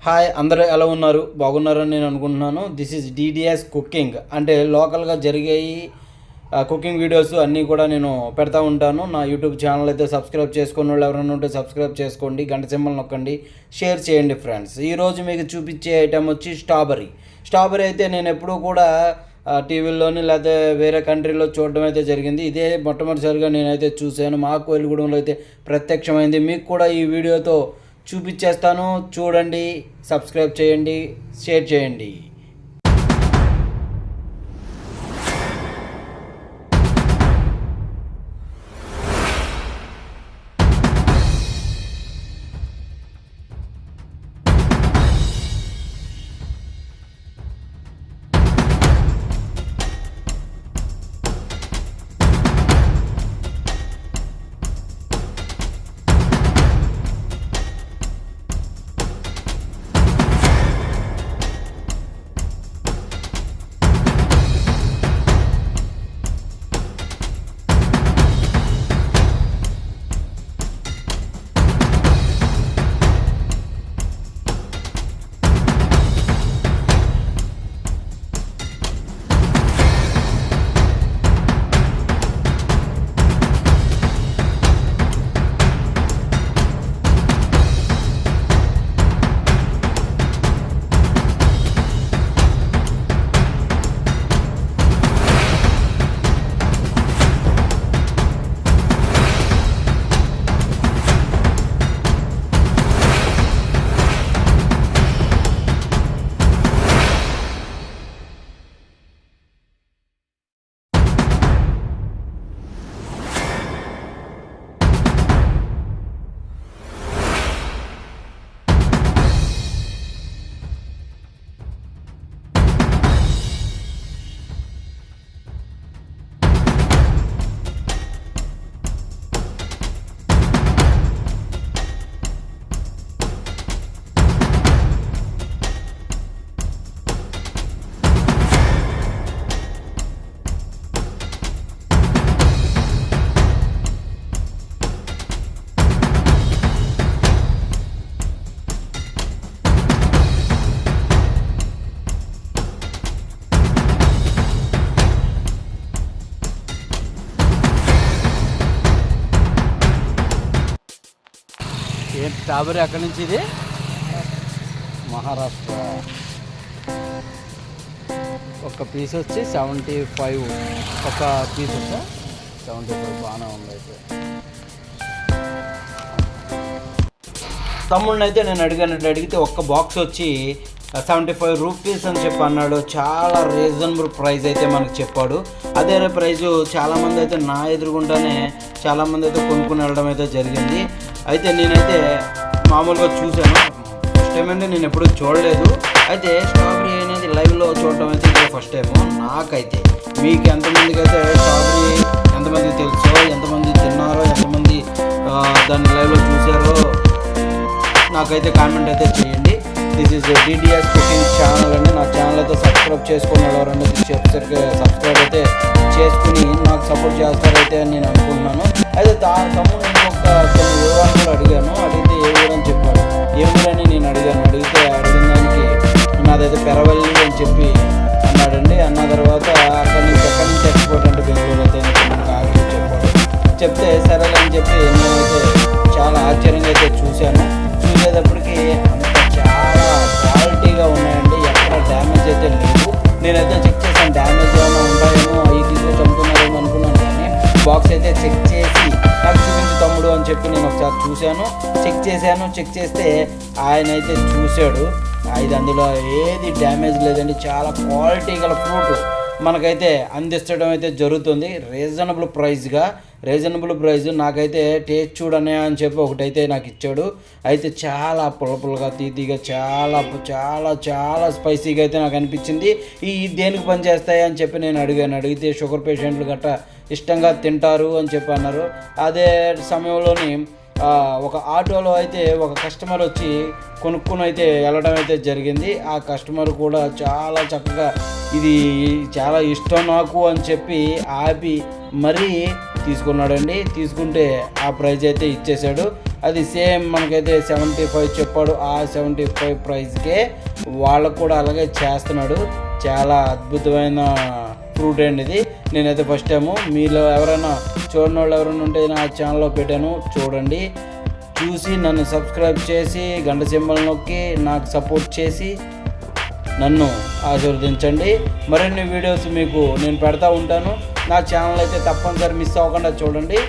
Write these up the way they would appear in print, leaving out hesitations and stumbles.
Hi, అందరూ ఎలా ఉన్నారు? బాగున్నారని నేను అనుకుంటున్నాను. This is DDS cooking. అంటే లోకల్గా జరిగాయి కుకింగ్ వీడియోస్ అన్నీ కూడా నేను పెడతా ఉంటాను. నా యూట్యూబ్ ఛానల్ అయితే సబ్స్క్రైబ్ చేసుకున్న వాళ్ళు ఎవరైనా ఉంటే సబ్స్క్రైబ్ చేసుకోండి, గంట సింబల్ నొక్కండి, షేర్ చేయండి ఫ్రెండ్స్. ఈరోజు మీకు చూపించే ఐటెం వచ్చి స్ట్రాబెరీ అయితే నేను ఎప్పుడూ కూడా టీవీల్లోని లేకపోతే వేరే కంట్రీలో చూడడం అయితే జరిగింది. ఇదే మొట్టమొదటిసారిగా నేనైతే చూశాను. మా కోయిలగూడెంలో అయితే ప్రత్యక్షమైంది. మీకు కూడా ఈ వీడియోతో చూపించేస్తాను, చూడండి, సబ్స్క్రైబ్ చేయండి, షేర్ చేయండి. స్ట్రాబెరీ అక్కడి నుంచి ఇది మహారాష్ట్ర. ఒక పీస్ వచ్చి 75, ఒక పీస్ వచ్చి 75. బాగానే ఉంది. అయితే తమ్ముడిని అయితే నేను అడిగితే ఒక్క బాక్స్ వచ్చి 75 రూపీస్ అని చెప్పి అన్నాడు. చాలా రీజనబుల్ ప్రైస్ అయితే మనకు చెప్పాడు. అదే ప్రైజు చాలామంది అయితే నా ఎదురుగుంటానే చాలామంది అయితే కొనుక్కుని వెళ్ళడం అయితే జరిగింది. అయితే నేనైతే మామూలుగా చూశాను. ఫస్ట్ టైం అంటే నేను ఎప్పుడూ చూడలేదు. అయితే స్ట్రాబెరీ అనేది లైవ్లో చూడడం అయితే ఇదే ఫస్ట్ టైము నాకైతే. మీకు ఎంతమందికి అయితే స్ట్రాబెరీ ఎంతమందికి తెలుసో, ఎంతమంది తిన్నారో, ఎంతమంది దాన్ని లైవ్లో చూసారో నాకైతే కామెంట్ అయితే చేయండి. This is DDS cooking channel అండి. నా ఛానల్ అయితే సబ్స్క్రైబ్ చేసుకుని ఎవరన్నా సబ్స్క్రైబ్ అయితే చేసుకుని నాకు సపోర్ట్ చేస్తారైతే అని నేను అనుకుంటున్నాను. అయితే తమ్ముడు ఇంకొక కొన్ని వివరాలు కూడా అడిగాను. అడిగితే ఏ ఊరని చెప్పాడు. ఏ ఊరని నేను అడిగిన దానికి నాదైతే పెరవల్లి అని చెప్పి అన్నాడండి. అన్న తర్వాత ఎక్కడి నుంచి ఎక్స్పోర్ట్ అంటే బెంగళూరు అయితే చెప్పాడు. చెప్తే సరేలే అని చెప్పి నేనైతే చాలా ఆశ్చర్యంగా అయితే చూశాను. చూసేటప్పటికి చాలా క్వాలిటీగా ఉన్నాయండి. ఎక్కడ డ్యామేజ్ అయితే లేదు. నేనైతే చెక్ చేశాను, డ్యామేజ్ ఏమైనా ఉంటాయేమో, అవి తీసుకొచ్చి అమ్ముతున్నారేమో అనుకున్నాను. కానీ బాక్స్ అయితే చెక్ చేసి నాకు చూపించు తమ్ముడు అని చెప్పి నేను ఒకసారి చూశాను, చెక్ చేస్తే ఆయన అయితే చూశాడు. ఇది అందులో ఏది డ్యామేజ్ లేదండి. చాలా క్వాలిటీ గల ఫ్రూట్ మనకైతే అందించడం అయితే జరుగుతుంది. Reasonable price. నాకైతే టేస్ట్ చూడనే అని చెప్పి ఒకటైతే నాకు ఇచ్చాడు. అయితే చాలా పుల్లగా తీతిగా చాలా చాలా చాలా స్పైసీగా అయితే నాకు అనిపించింది. ఈ దేనికి పనిచేస్తాయి అని చెప్పి నేను అడిగితే షుగర్ పేషెంట్లు గట్రా ఇష్టంగా తింటారు అని చెప్పి అన్నారు. అదే సమయంలోని ఒక ఆటోలో అయితే ఒక కస్టమర్ వచ్చి కొనుక్కొని అయితే వెళ్ళడం అయితే జరిగింది. ఆ కస్టమర్ కూడా చాలా చక్కగా ఇది చాలా ఇష్టం నాకు అని చెప్పి ఆపి మరీ తీసుకున్నాడండి. తీసుకుంటే ఆ ప్రైజ్ అయితే ఇచ్చేసాడు. అది సేమ్ మనకైతే 75 చెప్పాడు. ఆ 75 ప్రైజ్కే వాళ్ళకు కూడా అలాగే చేస్తున్నాడు. చాలా అద్భుతమైన ఫ్రూట్ అండి ఇది. నేనైతే ఫస్ట్ టైము, మీలో ఎవరైనా చూడని వాళ్ళు ఎవరైనా ఉంటే నా ఛానల్లో పెట్టాను, చూడండి. చూసి నన్ను సబ్స్క్రైబ్ చేసి గంట సింబల్ నొక్కి నాకు సపోర్ట్ చేసి నన్ను ఆశీర్వదించండి. మరిన్ని వీడియోస్ మీకు నేను పెడతా ఉంటాను. నా ఛానల్ అయితే తప్పనిసరి మిస్ అవ్వకుండా చూడండి.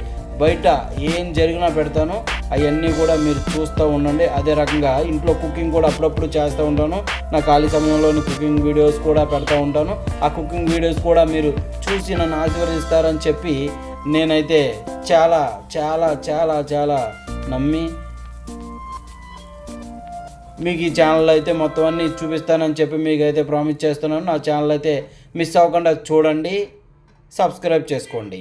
బయట ఏం జరిగినా పెడతాను, అవన్నీ కూడా మీరు చూస్తూ ఉండండి. అదే రకంగా ఇంట్లో కుకింగ్ కూడా అప్పుడప్పుడు చేస్తూ ఉంటాను. నా ఖాళీ సమయంలోని కుకింగ్ వీడియోస్ కూడా పెడతా ఉంటాను. ఆ కుకింగ్ వీడియోస్ కూడా మీరు చూసి నన్ను ఆశీర్వదిస్తారని చెప్పి నేనైతే చాలా చాలా చాలా చాలా నమ్మి మీకు ఈ ఛానల్ అయితే మొత్తం అన్నీ చూపిస్తానని చెప్పి మీకు అయితే ప్రామిస్ చేస్తున్నాను. నా ఛానల్ అయితే మిస్ అవ్వకుండా చూడండి, సబ్స్క్రైబ్ చేసుకోండి.